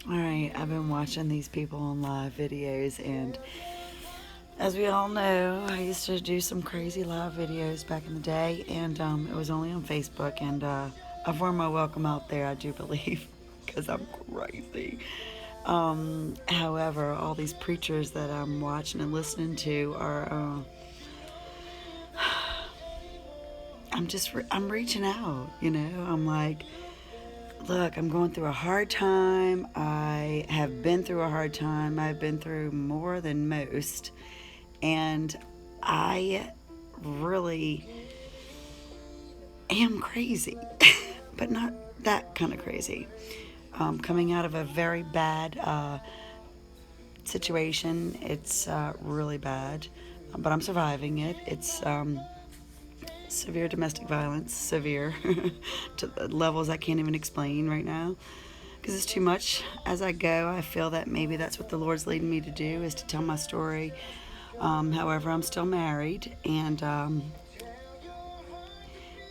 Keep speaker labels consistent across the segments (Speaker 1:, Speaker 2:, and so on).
Speaker 1: Alright, I've been watching these people on live videos, and as we all know, I used to do some crazy live videos back in the day, and it was only on Facebook, and I've worn my welcome out there, I do believe, because I'm crazy. However, all these preachers that I'm watching and listening to are, I'm reaching out, I'm like, look, I'm going through a hard time. I have been through a hard time. I've been through more than most. And I really am crazy, but not that kind of crazy. Coming out of a very bad situation, it's really bad, but I'm surviving it. It's severe domestic violence, severe to levels I can't even explain right now because it's too much. As I go, I feel that maybe that's what the Lord's leading me to do, is to tell my story. However, I'm still married, and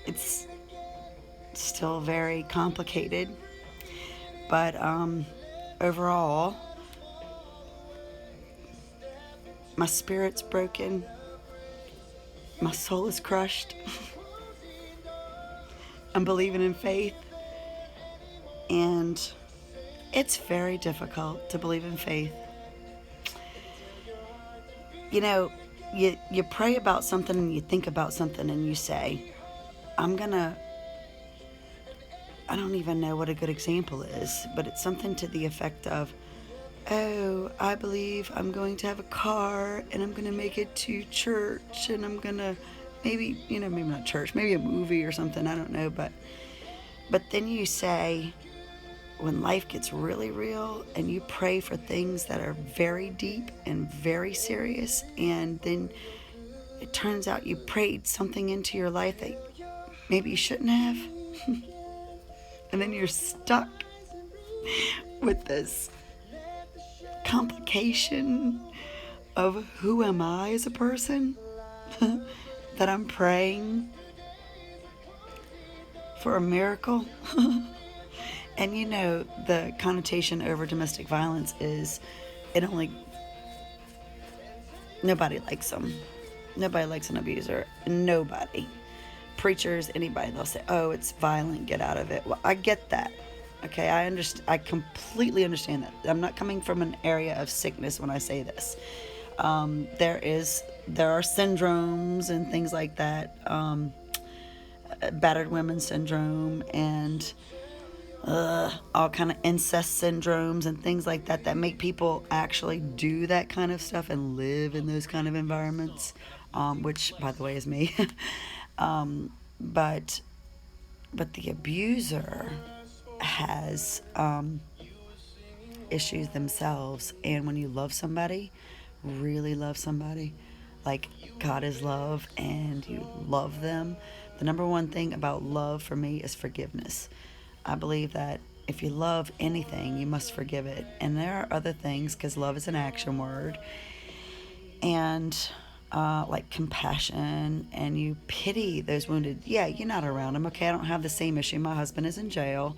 Speaker 1: it's still very complicated. But overall, my spirit's broken, my soul is crushed. I'm believing in faith, and it's very difficult to believe in faith. You know, you pray about something and you think about something and you say, I'm gonna, I don't even know what a good example is, but it's something to the effect of, oh, I believe I'm going to have a car and I'm going to make it to church and I'm going to maybe, maybe not church, maybe a movie or something, I don't know, but then you say, when life gets really real and you pray for things that are very deep and very serious, and then it turns out you prayed something into your life that maybe you shouldn't have, and then you're stuck with this complication of who am I as a person that I'm praying for a miracle. And the connotation over domestic violence is nobody likes them. Nobody likes an abuser. Nobody. Preachers, anybody, they'll say, oh, it's violent, get out of it. Well, I get that. Okay, I completely understand that. I'm not coming from an area of sickness when I say this. There are syndromes and things like that, battered women syndrome, and all kind of incest syndromes and things like that that make people actually do that kind of stuff and live in those kind of environments, which, by the way, is me. But the abuser has issues themselves, and when you love somebody, really love somebody, like God is love, and you love them, the number one thing about love for me is forgiveness. I believe that if you love anything, you must forgive it. And there are other things, because love is an action word, and like compassion, and you pity those wounded. Yeah, you're not around them. Okay, I don't have the same issue. My husband is in jail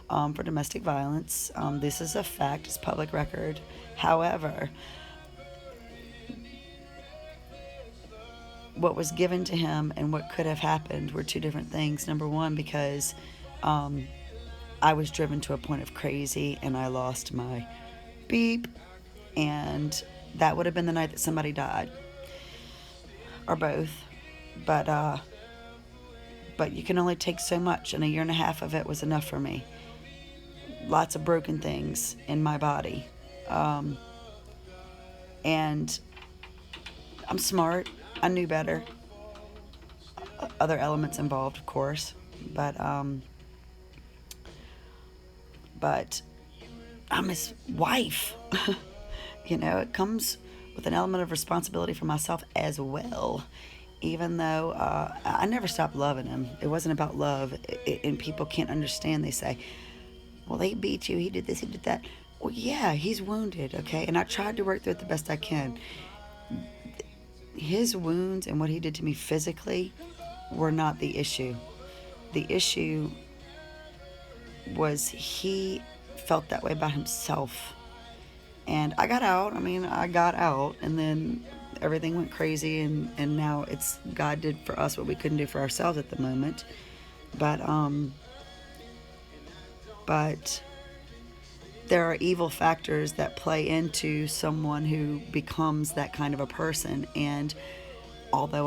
Speaker 1: for domestic violence. This is a fact, it's public record. However, what was given to him and what could have happened were two different things. Number one, because I was driven to a point of crazy and I lost my beep, and that would have been the night that somebody died, or both. But you can only take so much, and a year and a half of it was enough for me. Lots of broken things in my body, and I'm smart. I knew better. Other elements involved, of course, but I'm his wife. It comes with an element of responsibility for myself as well. Even though I never stopped loving him. It wasn't about love. And people can't understand. They say, well, they beat you, he did this, he did that. Well, yeah, he's wounded, okay? And I tried to work through it the best I can. His wounds and what he did to me physically were not the issue. The issue was he felt that way about himself. And I got out. I mean, I got out, and then everything went crazy, and now it's God did for us what we couldn't do for ourselves at the moment. But there are evil factors that play into someone who becomes that kind of a person. And although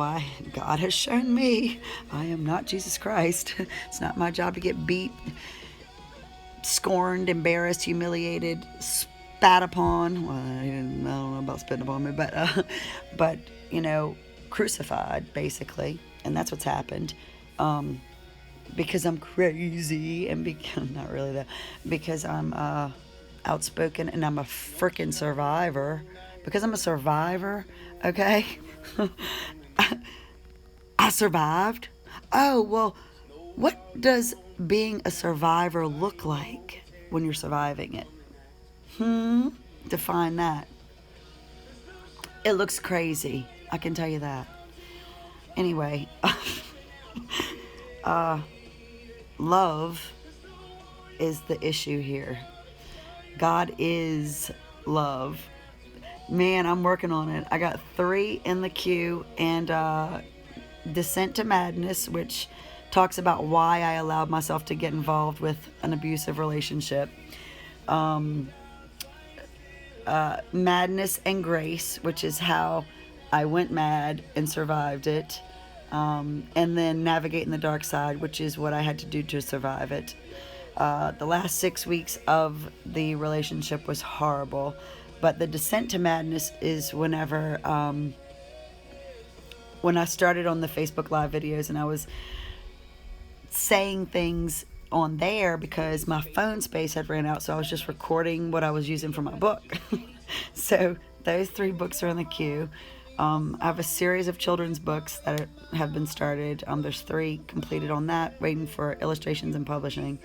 Speaker 1: God has shown me I am not Jesus Christ, it's not my job to get beat, scorned, embarrassed, humiliated, spat upon. Well, I don't know about spitting upon me, but crucified basically, and that's what's happened. Because I'm crazy, and not really though, because I'm outspoken and I'm a freaking survivor. Because I'm a survivor, okay? I survived. Oh, well, what does being a survivor look like when you're surviving it? Define that. It looks crazy. I can tell you that. Anyway, love is the issue here. God is love. Man, I'm working on it. I got 3 in the queue, and Descent to Madness, which talks about why I allowed myself to get involved with an abusive relationship. Madness and Grace, which is how I went mad and survived it. And then Navigating the Dark Side, which is what I had to do to survive it. The last 6 weeks of the relationship was horrible. But the Descent to Madness is whenever, when I started on the Facebook Live videos, and I was saying things on there because my phone space had ran out, so I was just recording what I was using for my book. So those 3 books are in the queue. I have a series of children's books that have been started. There's 3 completed on that, waiting for illustrations and publishing,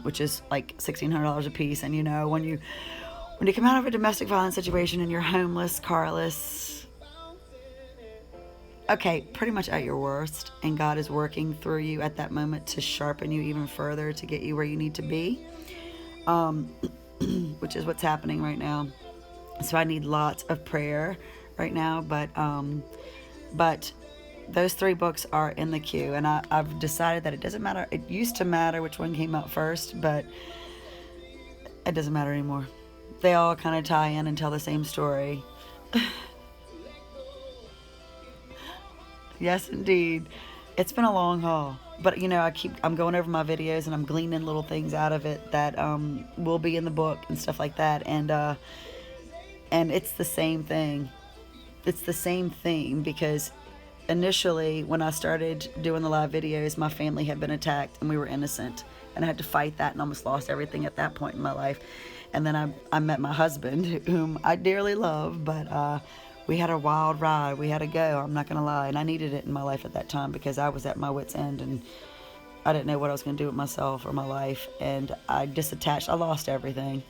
Speaker 1: which is like $1,600 a piece. And when you come out of a domestic violence situation and you're homeless, carless, okay, pretty much at your worst, and God is working through you at that moment to sharpen you even further to get you where you need to be, which is what's happening right now. So I need lots of prayer right now, but those 3 books are in the queue, and I've decided that it doesn't matter. It used to matter which one came out first, but it doesn't matter anymore. They all kind of tie in and tell the same story. Yes, indeed. It's been a long haul, but I'm going over my videos and I'm gleaning little things out of it that will be in the book and stuff like that, and it's the same thing. It's the same theme, because initially when I started doing the live videos, my family had been attacked and we were innocent, and I had to fight that and almost lost everything at that point in my life. And then I met my husband, whom I dearly love, but we had a wild ride. We had to go, I'm not going to lie, and I needed it in my life at that time because I was at my wit's end and I didn't know what I was going to do with myself or my life, and I disattached. I lost everything.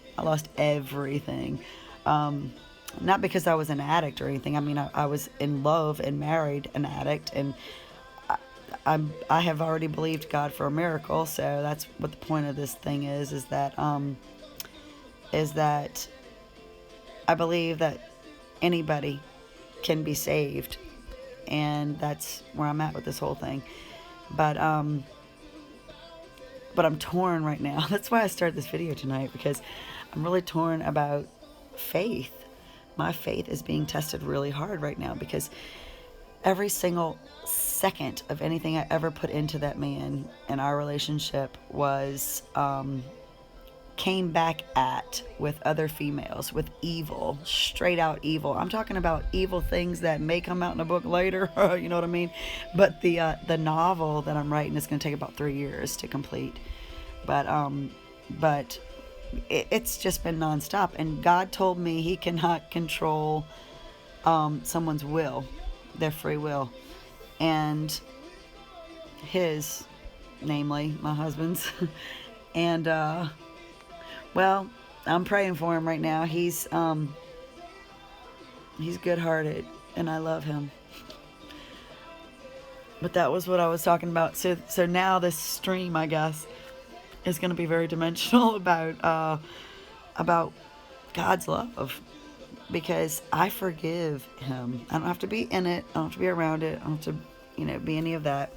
Speaker 1: Not because I was an addict or anything. I mean, I was in love and married an addict, and I have already believed God for a miracle. So that's what the point of this thing is that I believe that anybody can be saved, and that's where I'm at with this whole thing. But I'm torn right now. That's why I started this video tonight, because I'm really torn about faith. My faith is being tested really hard right now, because every single second of anything I ever put into that man in our relationship was came back at with other females, with evil, straight out evil. I'm talking about evil things that may come out in a book later, you know what I mean? But the novel that I'm writing is going to take about 3 years to complete. But it's just been nonstop, and God told me He cannot control someone's will, their free will, and His, namely my husband's. And well, I'm praying for him right now. He's good-hearted, and I love him. But that was what I was talking about. So now this stream, I guess, is going to be very dimensional about God's love, because I forgive him. I don't have to be in it. I don't have to be around it. I don't have to, be any of that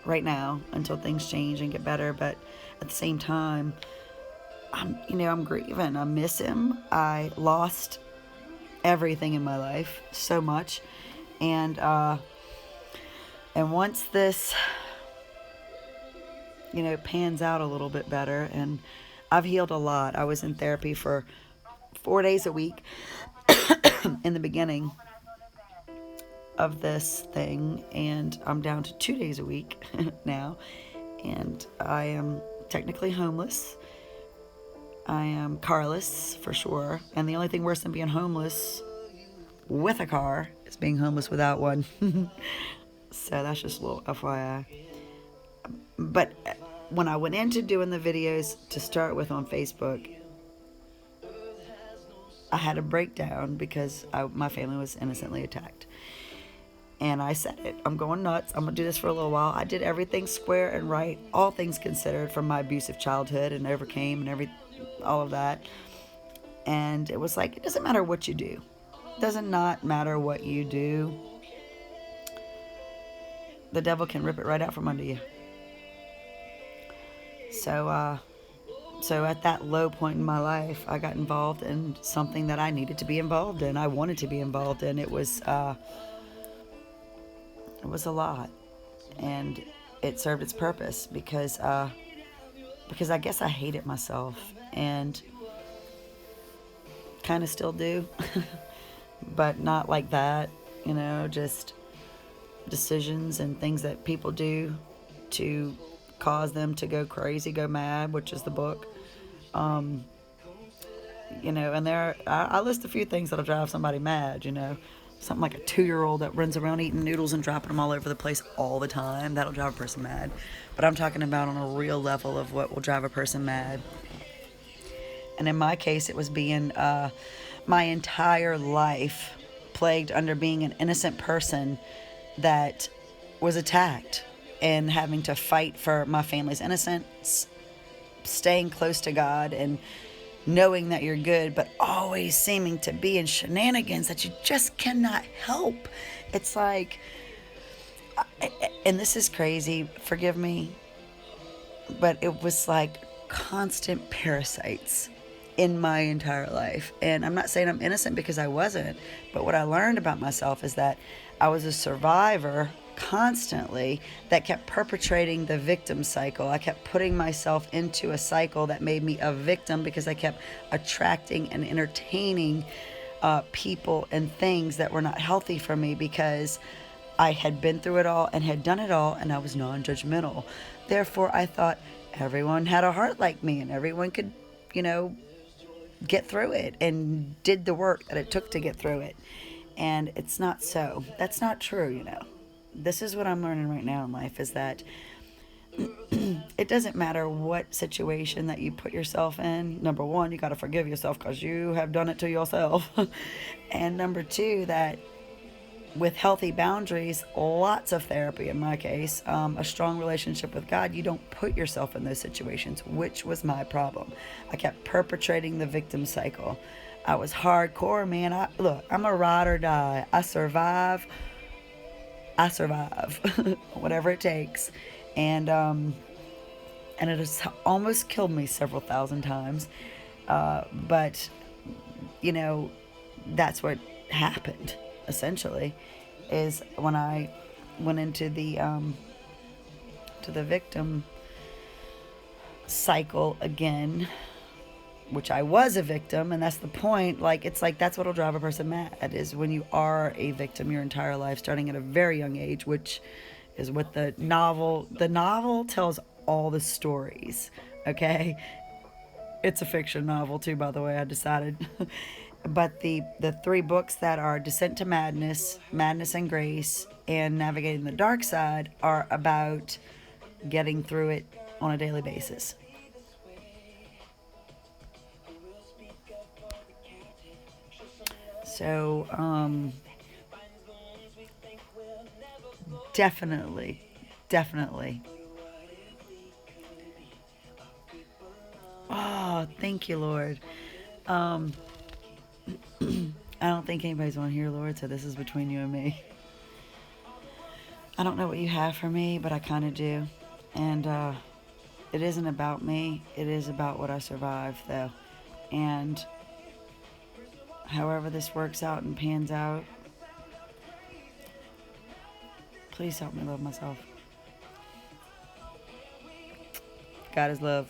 Speaker 1: right now until things change and get better. But at the same time, I'm grieving. I miss him. I lost everything in my life so much, and once this pans out a little bit better, and I've healed a lot. I was in therapy for 4 days a week in the beginning of this thing, and I'm down to 2 days a week now, and I am technically homeless. I am carless for sure, and the only thing worse than being homeless with a car is being homeless without one. So that's just a little FYI. But when I went into doing the videos to start with on Facebook, I had a breakdown because my family was innocently attacked. And I said it. I'm going nuts. I'm going to do this for a little while. I did everything square and right, all things considered, from my abusive childhood, and overcame and all of that. And it was like, it doesn't matter what you do. It doesn't not matter what you do. The devil can rip it right out from under you. So at that low point in my life, I got involved in something that I needed to be involved in. I wanted to be involved in. It was a lot, and it served its purpose because I guess I hated myself, and kind of still do, but not like that. Just decisions and things that people do to cause them to go crazy, go mad, which is the book. And I list a few things that'll drive somebody mad. Something like a 2-year-old that runs around eating noodles and dropping them all over the place all the time. That'll drive a person mad. But I'm talking about on a real level of what will drive a person mad. And in my case, it was being my entire life plagued under being an innocent person that was attacked, and having to fight for my family's innocence, staying close to God, and knowing that you're good, but always seeming to be in shenanigans that you just cannot help. It's like, and this is crazy, forgive me, but it was like constant parasites in my entire life. And I'm not saying I'm innocent, because I wasn't, but what I learned about myself is that I was a survivor constantly that kept perpetrating the victim cycle. I kept putting myself into a cycle that made me a victim, because I kept attracting and entertaining people and things that were not healthy for me, because I had been through it all and had done it all, and I was non-judgmental. Therefore, I thought everyone had a heart like me, and everyone could, get through it, and did the work that it took to get through it. And it's not so. That's not true, This is what I'm learning right now in life, is that it doesn't matter what situation that you put yourself in. Number one, you got to forgive yourself, because you have done it to yourself. And number two, that with healthy boundaries, lots of therapy in my case, a strong relationship with God, you don't put yourself in those situations, which was my problem. I kept perpetrating the victim cycle. I was hardcore, man. Look, I'm a ride or die. I survive, whatever it takes. And it has almost killed me several thousand times. But, that's what happened, essentially, is when I went into the to the victim cycle again, which I was a victim, and that's the point. Like, it's like, that's what'll drive a person mad, is when you are a victim your entire life, starting at a very young age, which is what the novel tells all the stories, okay? It's a fiction novel too, by the way, I decided. But the 3 books that are Descent to Madness, Madness and Grace, and Navigating the Dark Side are about getting through it on a daily basis. So, definitely Oh, thank you, Lord. Um, I don't think anybody's on here, Lord, so this is between you and me. I don't know what you have for me, but I kind of do. And it isn't about me, it is about what I survived, though. And however this works out and pans out, please help me love myself. God is love.